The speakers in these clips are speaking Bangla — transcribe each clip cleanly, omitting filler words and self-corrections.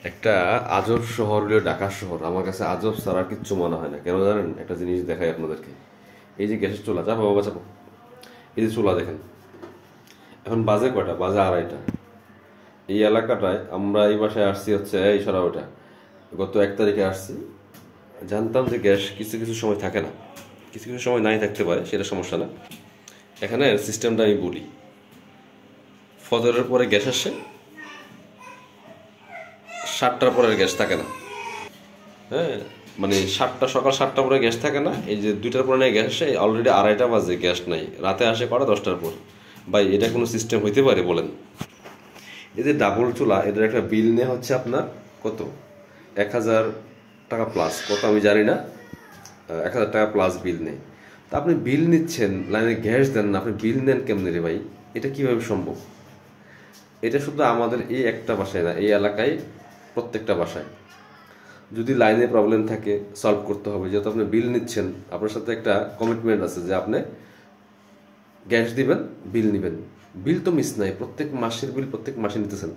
একটা আজব শহর হলো ঢাকা শহর। আমার কাছে আজব ছাড়া কিচ্ছু মনে হয় না। কেন জানেন? একটা জিনিস দেখাই আপনাদেরকে। এই যে গ্যাসের চুলা, চাপো বাবা চাপো। এই যে চুলা দেখেন, এখন বাজে কয়টা? বাজে আড়াইটা। এই এলাকাটায় আমরা এই বাসায় আসছি হচ্ছে এই সরা ওটা গত 1 তারিখে আসছি। জানতাম যে গ্যাস কিছু কিছু সময় থাকে না, কিছু কিছু সময় নাই থাকতে পারে, সেটা সমস্যা না। এখানে সিস্টেমটা আমি বলি, ফজরের পরে গ্যাস আসে, 7টার পরে গ্যাস থাকে না। হ্যাঁ, মানে সকাল 7টার পরে গ্যাস থাকে না। এই যে 2টার পরে গ্যাস আসে, অলরেডি আড়াইটা বাজে গ্যাস নাই, রাতে আসে কটা 10টার পর। ভাই এটা কোনো সিস্টেম হইতে পারে বলেন? এই যে ডাবল চুলা, এটার একটা বিল নেওয়া হচ্ছে আপনার কত, 1000 টাকা প্লাস, কত আমি জানি না, 1000 টাকা প্লাস বিল নেই। তা আপনি বিল নিচ্ছেন, লাইনে গ্যাস দেন না, আপনি বিল নেন কেমনে রে ভাই? এটা কিভাবে সম্ভব? এটা শুধু আমাদের এই একটা বাসায় না, এই এলাকায় প্রত্যেকটা বাসায়। যদি লাইনে প্রবলেম থাকে সলভ করতে হবে, যেহেতু আপনি বিল নিচ্ছেন, আপনার সাথে একটা কমিটমেন্ট আছে যে আপনি গ্যাস দিবেন, বিল নিবেন। বিল তো মিস নাই, প্রত্যেক মাসের বিল প্রত্যেক মাসে নিতেছেন,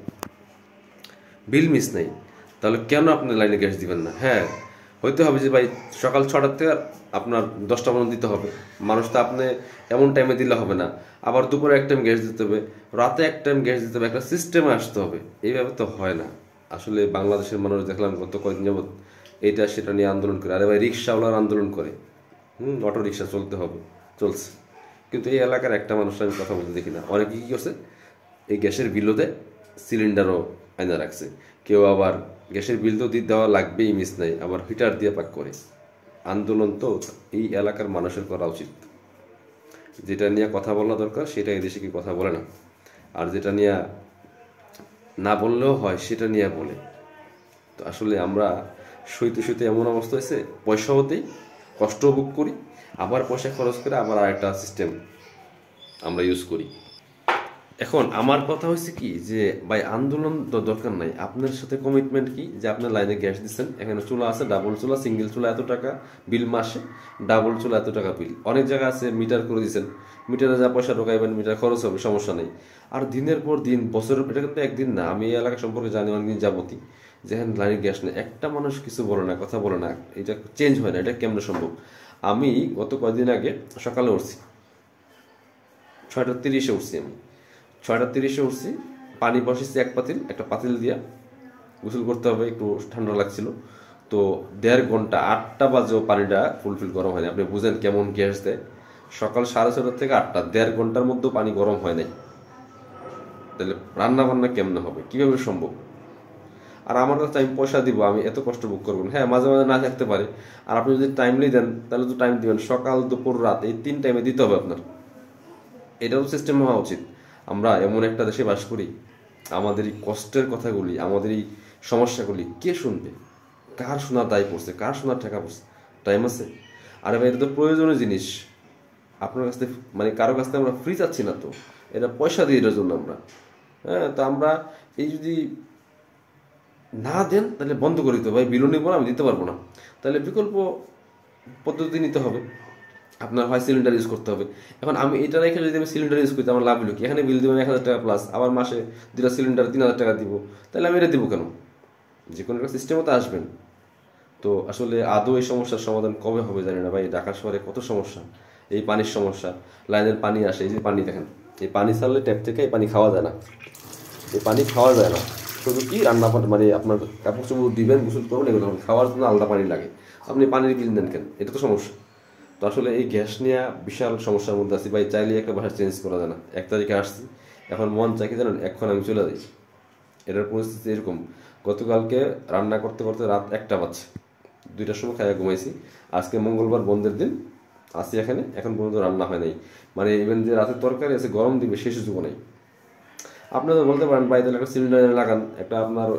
বিল মিস নাই। তাহলে কেন আপনি লাইনে গ্যাস দিবেন না? হ্যাঁ, হইতে হবে যে ভাই সকাল 6টার থেকে আপনার 10টা পর্যন্ত দিতে হবে। মানুষ তো আপনি এমন টাইমে দিলে হবে না, আবার দুপুরে এক টাইম গ্যাস দিতে হবে, রাতে এক টাইম গ্যাস দিতে হবে, একটা সিস্টেমে আসতে হবে। এইভাবে তো হয় না। আসলে বাংলাদেশের মানুষ দেখলাম গত কয়েকদিন যাবৎ এইটা সেটা নিয়ে আন্দোলন করে। আরে ভাই, রিক্সাওয়ালার আন্দোলন করে, অটো রিক্সা চলতে হবে, চলছে। কিন্তু এই এলাকার একটা মানুষ আমি কথা বলতে দেখি না। অনেকে কী করছে, এই গ্যাসের বিলও দেয়, সিলিন্ডারও আয়না রাখছে। কেউ আবার গ্যাসের বিল তো দিয়ে দেওয়া লাগবেই, মিস নাই, আবার হিটার দিয়ে পাক করে। আন্দোলন তো এই এলাকার মানুষের করা উচিত। যেটা নিয়ে কথা বলা দরকার সেটা এদেশে কি কথা বলে না, আর যেটা নিয়ে না বললেও হয় সেটা নিয়ে বলে। তো আসলে আমরা সইতে সইতে এমন অবস্থা হয়েছে, পয়সা হতেই কষ্ট ভোগ করি, আবার পয়সা খরচ করে আবার আরেকটা সিস্টেম আমরা ইউজ করি। এখন আমার কথা হচ্ছে কি যে ভাই, আন্দোলন তো দরকার নাই। আপনার সাথে কমিটমেন্ট কি যে আপনার লাইনে গ্যাস দিচ্ছেন, এখানে চুলা আছে, ডাবল চুলা, সিঙ্গেল চুলা এত টাকা বিল মাসে, ডাবল চুলা এত টাকা বিল। অনেক জায়গা আছে মিটার করে দিচ্ছেন, মিটারে যা পয়সা ঢোকাইবেন, মিটার খরচ হবে, সমস্যা নেই। আর দিনের পর দিন, বছরের, এটা কিন্তু একদিন না, আমি এই এলাকা সম্পর্কে জানি অনেকদিন যাবতই, যেখানে লাইনে গ্যাস নেই, একটা মানুষ কিছু বলে না, কথা বলে না, এটা চেঞ্জ হয় না। এটা কেমনে সম্ভব? আমি গত কয়েকদিন আগে সকালে উঠছি, 6টা 30-এ উঠছি আমি, 6টা 30-এ উঠছি, পানি বসেছি এক পাতিল, একটা পাতিল দিয়া গোসল করতে হবে, একটু ঠান্ডা লাগছিল। তো 1.5 ঘন্টা, 8টা বাজেও পানিটা ফুলফিল গরম হয়নি। আপনি বুঝেন কেমন গ্যাস দেয়। সকাল 6:30 থেকে 8টা, 1.5 ঘন্টার মধ্যেও পানি গরম হয় নাই। তাহলে রান্না বান্না কেমনে হবে, কিভাবে সম্ভব? আর আমার কাছে আমি পয়সা দিব, আমি এত কষ্ট ভোগ করবো না? হ্যাঁ, মাঝে মাঝে না থাকতে পারে। আর আপনি যদি টাইমলি দেন, তাহলে তো টাইম দিবেন, সকাল দুপুর রাত এই 3 টাইমে দিতে হবে আপনার। এটাও সিস্টেম হওয়া উচিত। আমরা এমন একটা দেশে বাস করি, আমাদের এই কষ্টের কথাগুলি, আমাদের এই সমস্যাগুলি কে শুনবে? কার শোনার দায় পড়ছে, কার শোনার টাকা পড়ছে? টাইম আছে? আরে ভাই, এটা তো প্রয়োজনীয় জিনিস। আপনার কাছ থেকে মানে কারো কাছ থেকে আমরা ফ্রি চাচ্ছি না তো, এটা পয়সা দিয়ে এটার জন্য আমরা। হ্যাঁ, তো আমরা এই যদি না দেন তাহলে বন্ধ করে দিতে হবে। ভাই বিলও নিব না, আমি দিতে পারবো না, তাহলে বিকল্প পদ্ধতি নিতে হবে। আপনার হয় সিলিন্ডার ইউজ করতে হবে। এখন আমি এটা রেখে যদি আমি সিলিন্ডার ইউজ করি, আমার লাভ হলো কি? এখানে বিল দেবেন 1000 টাকা প্লাস, আবার মাসে 2টা সিলিন্ডার 3000 টাকা দিব, তাহলে আমি এটা দিব কেন? যে কোনো একটা সিস্টেমও তো আসবেন। তো আসলে আদৌ এই সমস্যার সমাধান কবে হবে জানি না ভাই। ঢাকা শহরে কত সমস্যা, এই পানির সমস্যা, লাইনের পানি আসে, এই যে পানি দেখেন, এই পানি ছাড়লে ট্যাপ থেকে এই পানি খাওয়া যায় না, এই পানি খাওয়া যায় না। শুধু কি রান্না মানে আপনার কাপড় চোপড় দিবেন, গোসল করবেন, এগুলো হবে। খাওয়ার জন্য আলাদা পানি লাগে, আপনি পানির বিল দেন কেন? এটা তো সমস্যা। তো আসলে এই গ্যাস নিয়ে বিশাল সমস্যার মধ্যে আছি ভাই। চাইলে একটা বাসা চেঞ্জ করা যায় না। 1 তারিখে আসছি, এখন মন চাই কি জানেন, এখন আমি চলে যাই। এটার পরিস্থিতি এরকম, গতকালকে রান্না করতে করতে রাত 1টা বাজছে, 2টার সময় খাইয়া ঘুমাইছি। আজকে মঙ্গলবার, বন্ধের দিন, আসি এখানে, এখন পর্যন্ত রান্না হয় নাই। মানে ইভেন যে রাতের তরকারি আছে গরম দিবে সে সুযোগ নেই। আপনারা বলতে পারেন ভাই তাহলে একটা সিলিন্ডার লাগান, একটা আপনার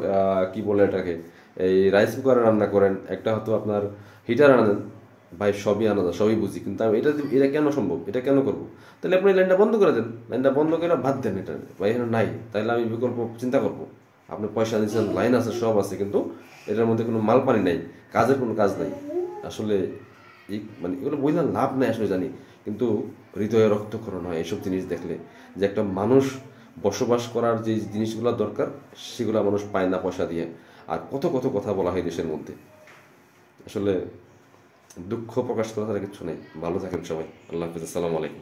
কি বলে এটাকে, এই রাইস কুকারে রান্না করেন, একটা হয়তো আপনার হিটার আনেন। ভাই সবই আনা যায়, সবই বুঝি, কিন্তু আমি এটা কেন সম্ভব, এটা কেন করবো? তাহলে আপনি লাইনটা বন্ধ করে দেন, লাইনটা বন্ধ করে বাদ দেন এটা। ভাই এখানে নাই, তাহলে আমি বিকল্প চিন্তা করবো। আপনি পয়সা দিচ্ছেন, লাইন আছে, সব আছে, কিন্তু এটার মধ্যে কোনো মাল পানি নাই, কাজের কোনো কাজ নাই। আসলে এই মানে এগুলো বুঝলাম লাভ নাই আসলে জানি, কিন্তু হৃদয়ে রক্তক্ষরণ হয় এইসব জিনিস দেখলে, যে একটা মানুষ বসবাস করার যে জিনিসগুলো দরকার সেগুলো মানুষ পায় না পয়সা দিয়ে। আর কত কত কথা বলা হয় দেশের মধ্যে, আসলে দুঃখ প্রকাশ করা তার কিছু নেই। ভালো থাকেন সবাই, আল্লাহ হাফিজ, আসসালামু আলাইকুম।